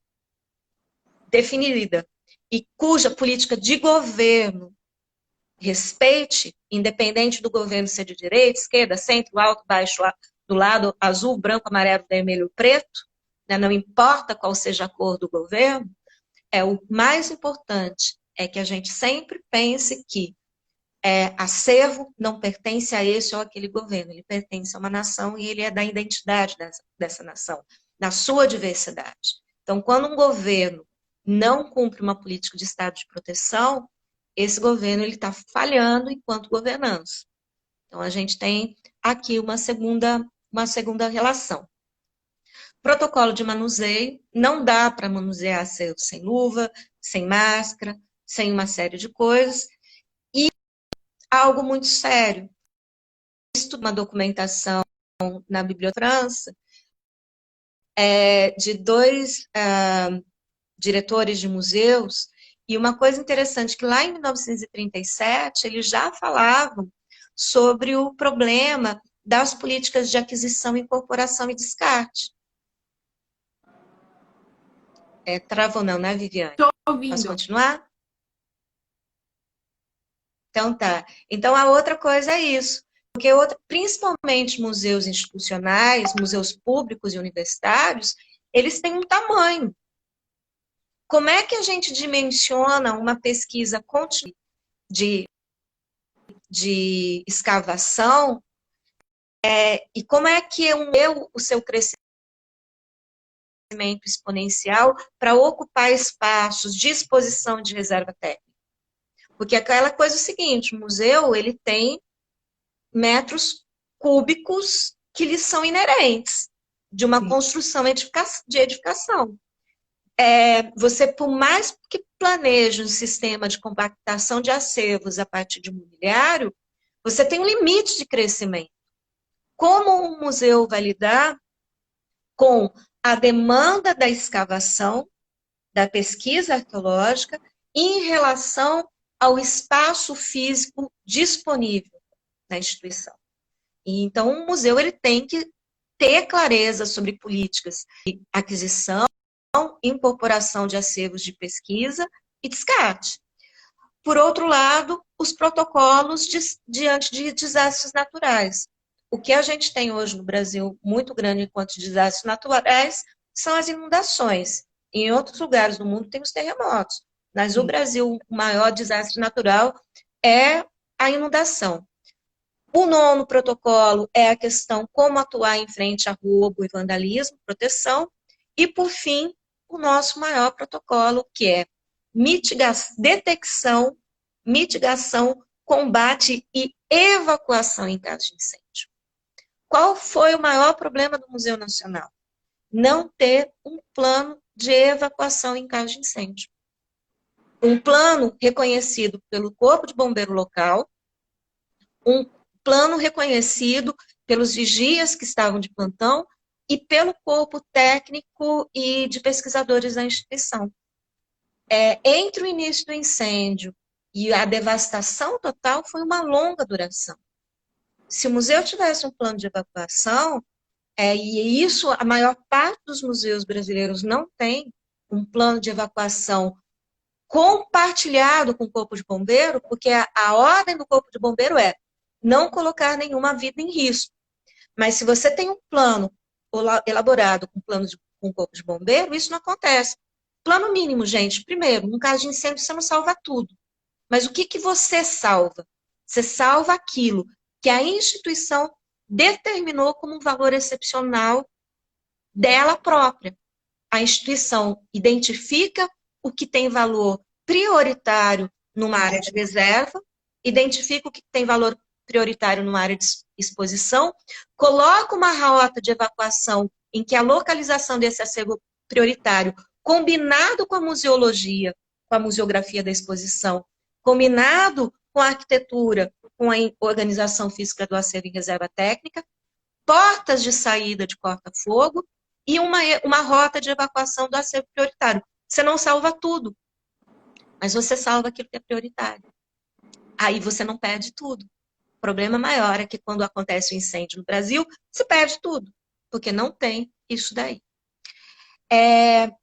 definida e cuja política de governo respeite, independente do governo ser de direita, esquerda, centro, alto, baixo, do lado azul, branco, amarelo, vermelho, preto, né, não importa qual seja a cor do governo, o mais importante é que a gente sempre pense que acervo não pertence a esse ou aquele governo, ele pertence a uma nação e ele é da identidade dessa nação, na sua diversidade. Então, quando um governo não cumpre uma política de estado de proteção, esse governo está falhando enquanto governança. Então, a gente tem aqui uma segunda relação. Protocolo de manuseio, não dá para manusear sem luva, sem máscara, sem uma série de coisas. E algo muito sério, uma documentação na Biblioteca França, de dois diretores de museus, e uma coisa interessante, que lá em 1937, eles já falavam sobre o problema das políticas de aquisição, incorporação e descarte. Travou não, né, Viviane? Estou Posso ouvindo. continuar? Então tá. Então a outra coisa é isso. Porque principalmente museus institucionais, museus públicos e universitários, eles têm um tamanho. Como é que a gente dimensiona uma pesquisa contínua de escavação e como é que o seu crescimento exponencial para ocupar espaços de exposição de reserva técnica? Porque aquela coisa é o seguinte, o museu ele tem metros cúbicos que lhes são inerentes de uma construção de edificação. Você, por mais que planeje um sistema de compactação de acervos a partir de um mobiliário, você tem um limite de crescimento. Como um museu vai lidar com a demanda da escavação, da pesquisa arqueológica, em relação ao espaço físico disponível na instituição? E, então, o museu ele tem que ter clareza sobre políticas de aquisição, incorporação de acervos de pesquisa e descarte. Por outro lado, os protocolos diante de desastres naturais. O que a gente tem hoje no Brasil muito grande enquanto desastres naturais são as inundações. Em outros lugares do mundo tem os terremotos. Mas no Brasil, o maior desastre natural é a inundação. O nono protocolo é a questão como atuar em frente a roubo e vandalismo, proteção. E, por fim, o nosso maior protocolo, que é detecção, mitigação, combate e evacuação em caso de incêndio. Qual foi o maior problema do Museu Nacional? Não ter um plano de evacuação em caso de incêndio. Um plano reconhecido pelo Corpo de Bombeiro local, um plano reconhecido pelos vigias que estavam de plantão e pelo corpo técnico e de pesquisadores da instituição. Entre o início do incêndio e a devastação total foi uma longa duração. Se o museu tivesse um plano de evacuação, e isso a maior parte dos museus brasileiros não tem, um plano de evacuação compartilhado com o Corpo de Bombeiro, porque a ordem do Corpo de Bombeiro é não colocar nenhuma vida em risco. Mas se você tem um plano elaborado com com o Corpo de Bombeiro, isso não acontece. Plano mínimo, gente. Primeiro, num caso de incêndio, você não salva tudo. Mas o que você salva? Você salva aquilo que a instituição determinou como um valor excepcional dela própria. A instituição identifica o que tem valor prioritário numa área de reserva, identifica o que tem valor prioritário numa área de exposição, coloca uma rota de evacuação em que a localização desse acervo prioritário, combinado com a museologia, com a museografia da exposição, combinado com a arquitetura, com a organização física do acervo em reserva técnica, portas de saída de corta-fogo e uma rota de evacuação do acervo prioritário. Você não salva tudo, mas você salva aquilo que é prioritário. Aí você não perde tudo. O problema maior é que quando acontece um incêndio no Brasil, se perde tudo, porque não tem isso daí.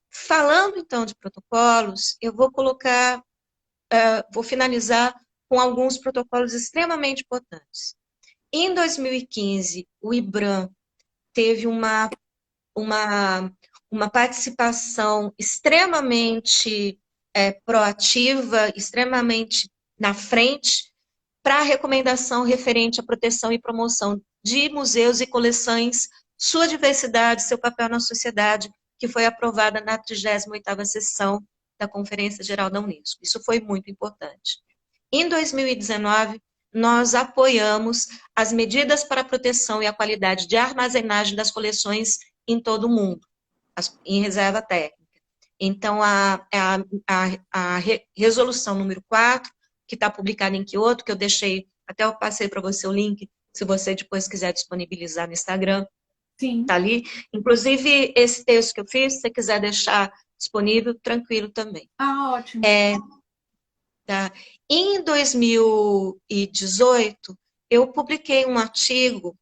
Falando então de protocolos, eu vou vou finalizar com alguns protocolos extremamente importantes. Em 2015, o IBRAM teve uma participação extremamente proativa, extremamente na frente, para a recomendação referente à proteção e promoção de museus e coleções, sua diversidade, seu papel na sociedade, que foi aprovada na 38ª sessão da Conferência Geral da Unesco. Isso foi muito importante. Em 2019, nós apoiamos as medidas para a proteção e a qualidade de armazenagem das coleções em todo o mundo, em reserva técnica. Então, a resolução número 4, que está publicada em Kyoto, que eu deixei, até eu passei para você o link, se você depois quiser disponibilizar no Instagram, Sim. tá ali. Inclusive, esse texto que eu fiz, se você quiser deixar disponível, tranquilo também. Ah, ótimo. Tá? Em 2018, eu publiquei um artigo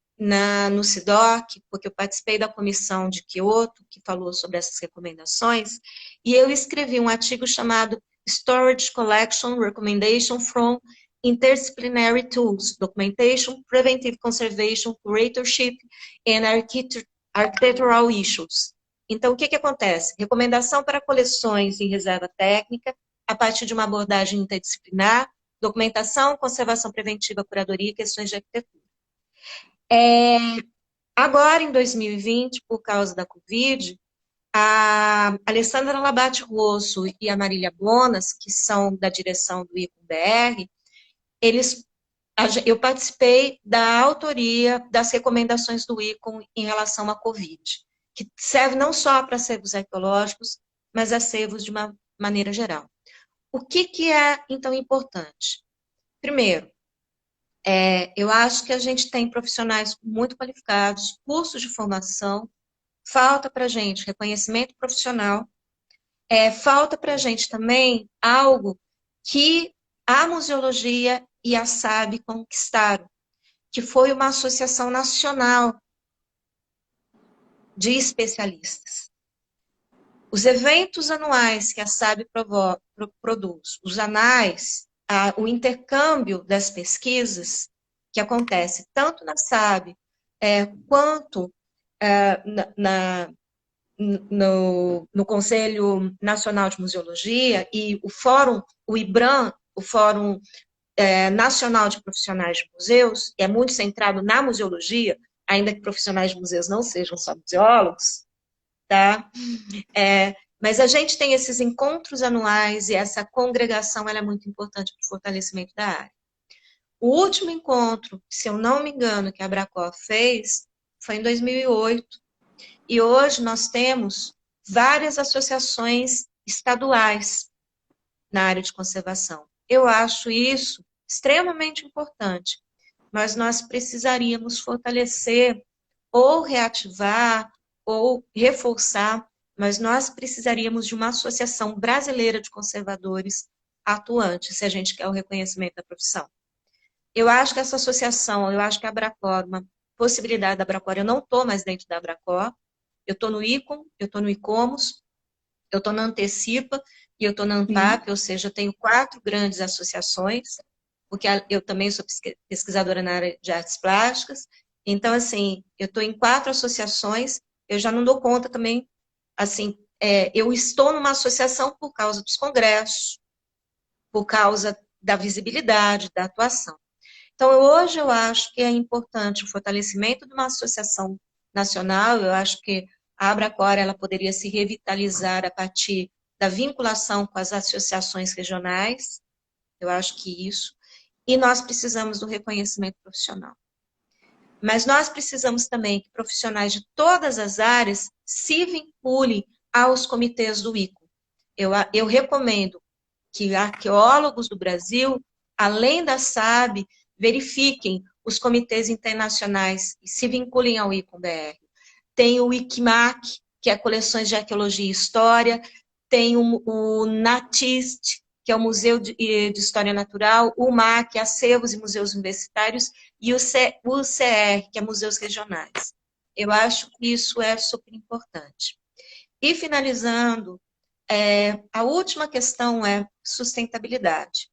no CIDOC, porque eu participei da comissão de Kyoto, que falou sobre essas recomendações, e eu escrevi um artigo chamado Storage Collection Recommendation from Interdisciplinary Tools, Documentation, Preventive Conservation, Curatorship and Architectural Issues. Então, o que acontece? Recomendação para coleções em reserva técnica, a partir de uma abordagem interdisciplinar, documentação, conservação preventiva, curadoria e questões de arquitetura. Agora, em 2020, por causa da Covid, a Alessandra Labate Rosso e a Marília Bonas, que são da direção do ICOM-BR, eu participei da autoria das recomendações do ICOM em relação à Covid, que serve não só para acervos arqueológicos, mas acervos de uma maneira geral. O que é, então, importante? Primeiro, eu acho que a gente tem profissionais muito qualificados, cursos de formação, falta para a gente reconhecimento profissional, falta para a gente também algo que a museologia e a SAB conquistaram, que foi uma associação nacional de especialistas. Os eventos anuais que a SAB produz, os anais, o intercâmbio das pesquisas que acontece tanto na SAB quanto no Conselho Nacional de Museologia e o Fórum, o IBRAM, o Fórum Nacional de Profissionais de Museus, que é muito centrado na museologia, ainda que profissionais de museus não sejam só museólogos, tá? Mas a gente tem esses encontros anuais e essa congregação ela é muito importante para o fortalecimento da área. O último encontro, se eu não me engano, que a Abracor fez, foi em 2008. E hoje nós temos várias associações estaduais na área de conservação. Eu acho isso extremamente importante, mas nós precisaríamos fortalecer ou reativar ou reforçar, mas nós precisaríamos de uma associação brasileira de conservadores atuante, se a gente quer o reconhecimento da profissão. Eu acho que essa associação, eu acho que a Abracor, uma possibilidade da Abracor, eu não estou mais dentro da Abracor, eu estou no ICOM, eu estou no ICOMOS, eu estou na Antecipa e eu estou na ANPAP, ou seja, eu tenho 4 grandes associações, porque eu também sou pesquisadora na área de artes plásticas. Então, assim, eu estou em 4 associações, eu já não dou conta também, assim, eu estou numa associação por causa dos congressos, por causa da visibilidade, da atuação. Então, hoje eu acho que é importante o fortalecimento de uma associação nacional, eu acho que a Abracor, ela poderia se revitalizar a partir da vinculação com as associações regionais, eu acho que isso, e nós precisamos do reconhecimento profissional. Mas nós precisamos também que profissionais de todas as áreas se vinculem aos comitês do ICO. Eu recomendo que arqueólogos do Brasil, além da SAB, verifiquem os comitês internacionais e se vinculem ao ICOM-BR. Tem o ICMAC, que é Coleções de Arqueologia e História, tem o NATIST, que é o Museu de História Natural, o MAC, Acervos e Museus Universitários, e o CR, que é Museus Regionais. Eu acho que isso é super importante. E finalizando, a última questão é sustentabilidade.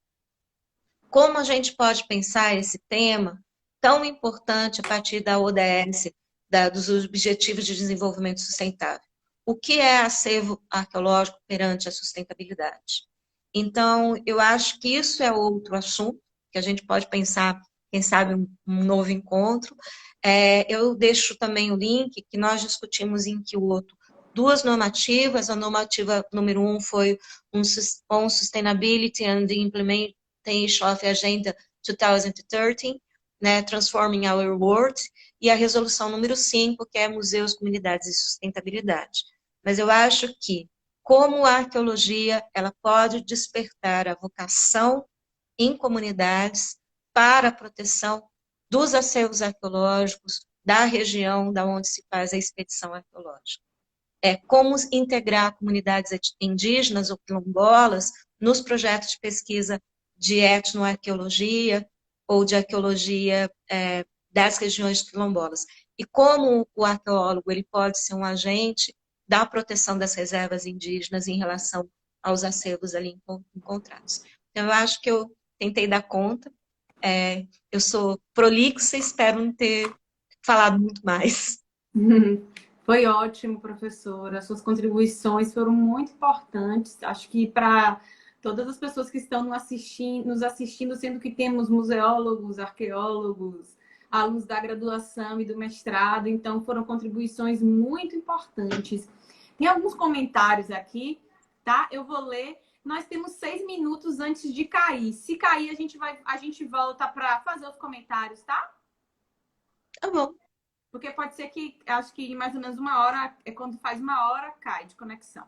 Como a gente pode pensar esse tema tão importante a partir da ODS, dos Objetivos de Desenvolvimento Sustentável? O que é acervo arqueológico perante a sustentabilidade? Então, eu acho que isso é outro assunto que a gente pode pensar, quem sabe, um novo encontro. Eu deixo também o link que nós discutimos em Kyoto 2 normativas. A normativa número 1 foi on Sustainability and the Implementation of Agenda 2030. né, Transforming Our World, e a resolução número 5, que é Museus, Comunidades e Sustentabilidade. Mas eu acho que, como a arqueologia, ela pode despertar a vocação em comunidades para a proteção dos acervos arqueológicos da região da onde se faz a expedição arqueológica. Como integrar comunidades indígenas ou quilombolas nos projetos de pesquisa de etnoarqueologia ou de arqueologia das regiões quilombolas. E como o arqueólogo ele pode ser um agente da proteção das reservas indígenas em relação aos acervos ali encontrados. Então, eu acho que eu tentei dar conta. Eu sou prolixa e espero não ter falado muito mais. Foi ótimo, professora. Suas contribuições foram muito importantes. Acho que para todas as pessoas que estão nos assistindo, sendo que temos museólogos, arqueólogos, alunos da graduação e do mestrado, então foram contribuições muito importantes. Tem alguns comentários aqui, tá? Eu vou ler. Nós temos 6 minutos antes de cair. Se cair, a gente volta para fazer os comentários, tá? Tá bom. Porque pode ser que, acho que mais ou menos 1 hora, quando faz 1 hora, cai de conexão.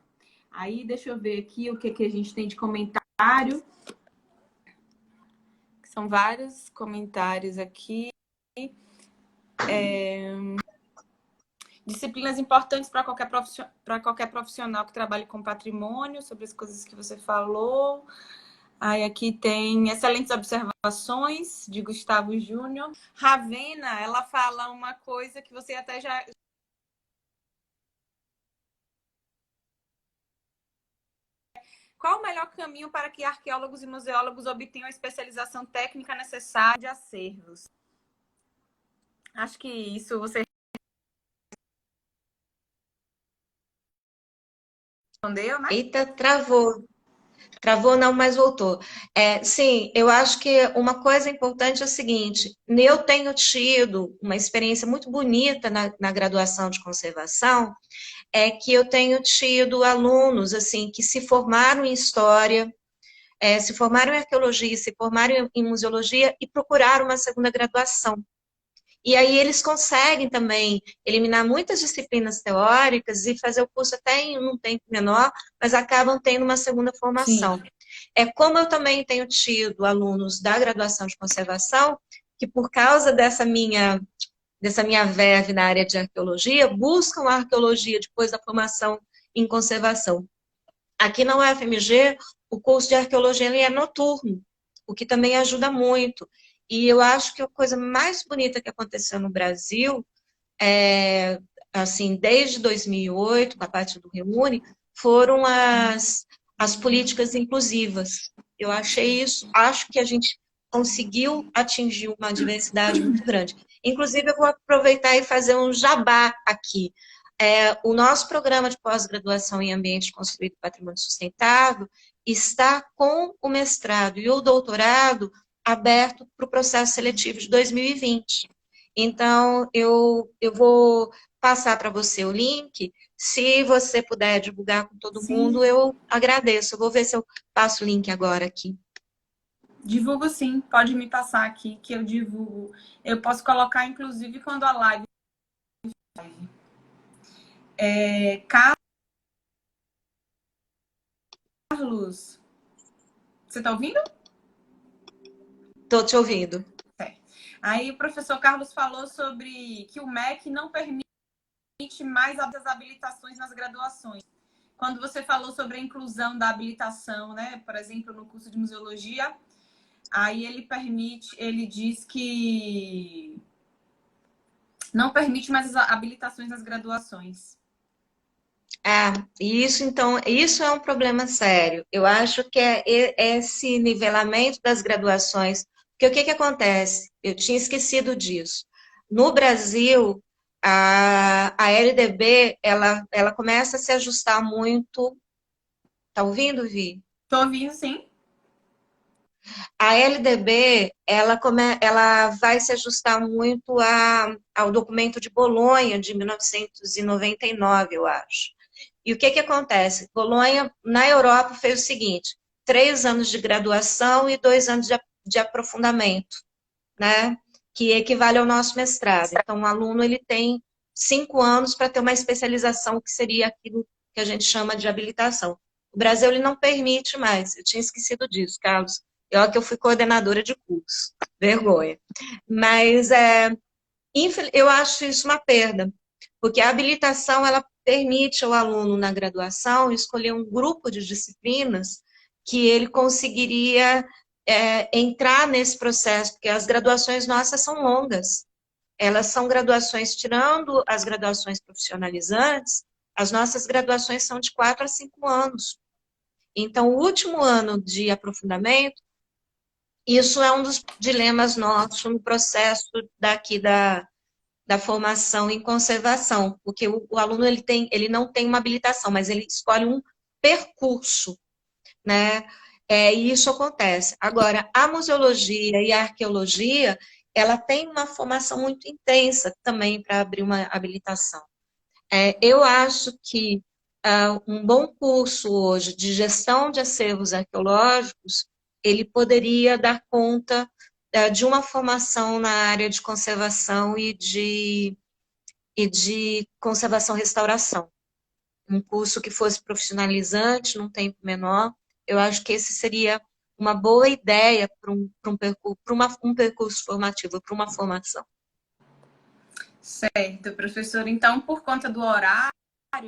Aí, deixa eu ver aqui o que a gente tem de comentário. São vários comentários aqui. Disciplinas importantes para qualquer profissional que trabalhe com patrimônio, sobre as coisas que você falou. Aí aqui tem excelentes observações de Gustavo Júnior. Ravena, ela fala uma coisa que você até já... Qual o melhor caminho para que arqueólogos e museólogos obtenham a especialização técnica necessária de acervos? Acho que isso você respondeu, né? Eita, travou. Travou não, mas voltou. Sim, eu acho que uma coisa importante é o seguinte, eu tenho tido uma experiência muito bonita na graduação de conservação, que eu tenho tido alunos assim que se formaram em história, se formaram em arqueologia, se formaram em museologia e procuraram uma segunda graduação. E aí eles conseguem também eliminar muitas disciplinas teóricas e fazer o curso até em um tempo menor, mas acabam tendo uma segunda formação. Sim. Como eu também tenho tido alunos da graduação de conservação, que por causa dessa minha verve na área de arqueologia, buscam a arqueologia depois da formação em conservação. Aqui na UFMG, o curso de arqueologia ele é noturno, o que também ajuda muito. E eu acho que a coisa mais bonita que aconteceu no Brasil, assim, desde 2008, com a parte do Reúne, foram as políticas inclusivas. Eu achei isso, acho que a gente conseguiu atingir uma diversidade muito grande. Inclusive, eu vou aproveitar e fazer um jabá aqui. O nosso programa de pós-graduação em Ambiente Construído e Patrimônio Sustentável está com o mestrado e o doutorado aberto para o processo seletivo de 2020. Então, eu vou passar para você o link. Se você puder divulgar com todo mundo, eu agradeço. Eu vou ver se eu passo o link agora aqui. Divulgo sim, pode me passar aqui que eu divulgo. Eu posso colocar, inclusive, quando a live... Carlos, você está ouvindo? Estou te ouvindo. Aí o professor Carlos falou sobre que o MEC não permite mais as habilitações nas graduações. Quando você falou sobre a inclusão da habilitação, né, por exemplo, no curso de museologia, aí ele diz que não permite mais as habilitações nas graduações. Isso é um problema sério. Eu acho que é esse nivelamento das graduações. Porque o que acontece? Eu tinha esquecido disso. No Brasil, a LDB, ela começa a se ajustar muito. Tá ouvindo, Vi? Tô ouvindo, sim. A LDB, ela vai se ajustar muito ao documento de Bolonha, de 1999, eu acho. E o que acontece? Bolonha, na Europa, fez o seguinte, 3 anos de graduação e 2 anos de aprofundamento, né? que equivale ao nosso mestrado. Então, o aluno ele tem 5 anos para ter uma especialização, que seria aquilo que a gente chama de habilitação. O Brasil ele não permite mais. Eu tinha esquecido disso, Carlos. Eu que eu fui coordenadora de curso. Vergonha. Mas eu acho isso uma perda, porque a habilitação ela permite ao aluno na graduação escolher um grupo de disciplinas que ele conseguiria entrar nesse processo, porque as graduações nossas são longas. Elas são graduações, tirando as graduações profissionalizantes, as nossas graduações são de 4 a 5 anos. Então, o último ano de aprofundamento, isso é um dos dilemas nossos no processo daqui da formação em conservação, porque o aluno ele não tem uma habilitação, mas ele escolhe um percurso, né? E isso acontece. Agora, a museologia e a arqueologia, ela tem uma formação muito intensa também para abrir uma habilitação. Eu acho que um bom curso hoje de gestão de acervos arqueológicos, ele poderia dar conta de uma formação na área de conservação e de conservação e restauração. Um curso que fosse profissionalizante, num tempo menor. Eu acho que esse seria uma boa ideia para um percurso formativo, para uma formação. Certo, professor. Então, por conta do horário,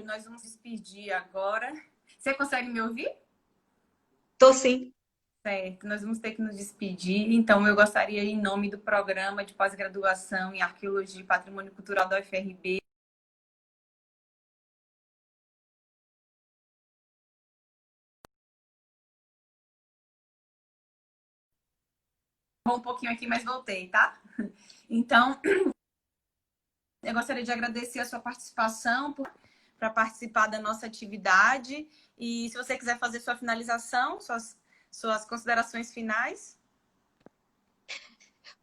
nós vamos despedir agora. Você consegue me ouvir? Tô sim. Certo, nós vamos ter que nos despedir. Então, eu gostaria, em nome do programa de pós-graduação em Arqueologia e Patrimônio Cultural da UFRB, um pouquinho aqui, mas voltei, tá? Então, eu gostaria de agradecer a sua participação para participar da nossa atividade. E se você quiser fazer sua finalização, suas considerações finais.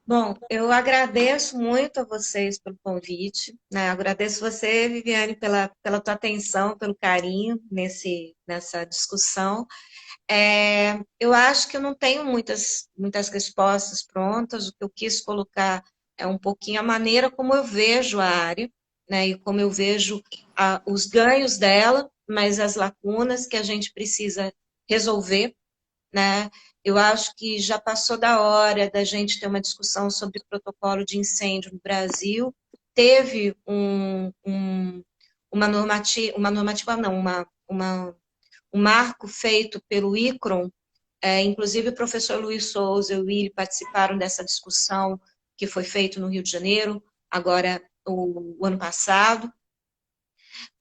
Bom, eu agradeço muito a vocês pelo convite, né? Agradeço você, Viviane, pela tua atenção, pelo carinho nessa discussão. Eu acho que eu não tenho muitas respostas prontas. O que eu quis colocar é um pouquinho a maneira como eu vejo a área, né? E como eu vejo os ganhos dela, mas as lacunas que a gente precisa resolver, né? Eu acho que já passou da hora da gente ter uma discussão sobre protocolo de incêndio no Brasil. Teve uma normativa não, um marco feito pelo ICROM, inclusive o professor Luiz Souza e o Willi participaram dessa discussão que foi feita no Rio de Janeiro, agora o ano passado,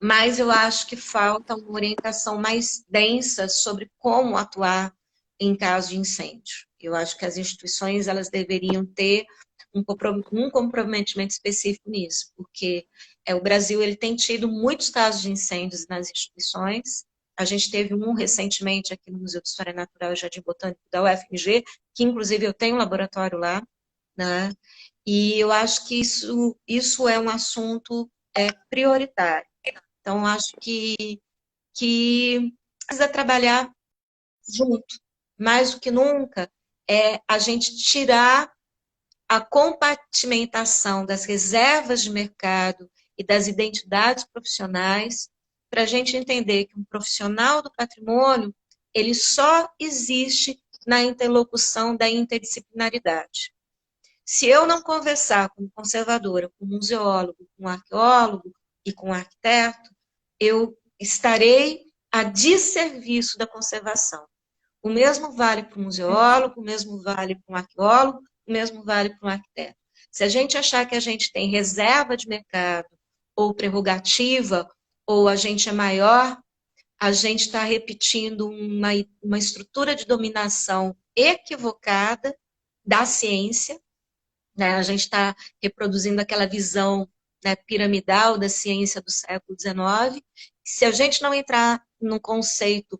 mas eu acho que falta uma orientação mais densa sobre como atuar em caso de incêndio. Eu acho que as instituições elas deveriam ter um comprometimento específico nisso, porque o Brasil ele tem tido muitos casos de incêndios nas instituições. A gente teve um recentemente aqui no Museu de História Natural e Jardim Botânico da UFMG, que inclusive eu tenho um laboratório lá, né? E eu acho que isso é um assunto prioritário. Então, acho que precisa trabalhar junto. Mais do que nunca, a gente tirar a compartimentação das reservas de mercado e das identidades profissionais para a gente entender que um profissional do patrimônio ele só existe na interlocução da interdisciplinaridade. Se eu não conversar com conservadora, com museólogo, com arqueólogo e com arquiteto, eu estarei a desserviço da conservação. O mesmo vale para o museólogo, o mesmo vale para um arqueólogo, o mesmo vale para um arquiteto. Se a gente achar que a gente tem reserva de mercado, ou prerrogativa, ou a gente é maior, a gente está repetindo uma estrutura de dominação equivocada da ciência, né? A gente está reproduzindo aquela visão, né, piramidal da ciência do século XIX. Se a gente não entrar no conceito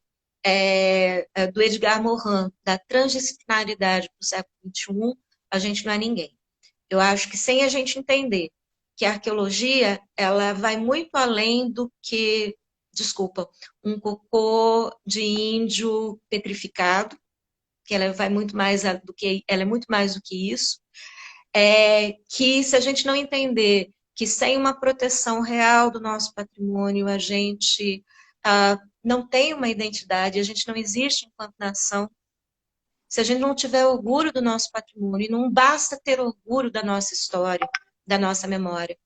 do Edgar Morin, da transdisciplinaridade para o século XXI, a gente não é ninguém. Eu acho que sem a gente entender que a arqueologia ela vai muito além do que, desculpa, um cocô de índio petrificado, que ela vai muito mais do que ela é muito mais do que isso. é que se a gente não entender que sem uma proteção real do nosso patrimônio, a gente não tem uma identidade, a gente não existe enquanto nação, se a gente não tiver orgulho do nosso patrimônio, e não basta ter orgulho da nossa história, da nossa memória.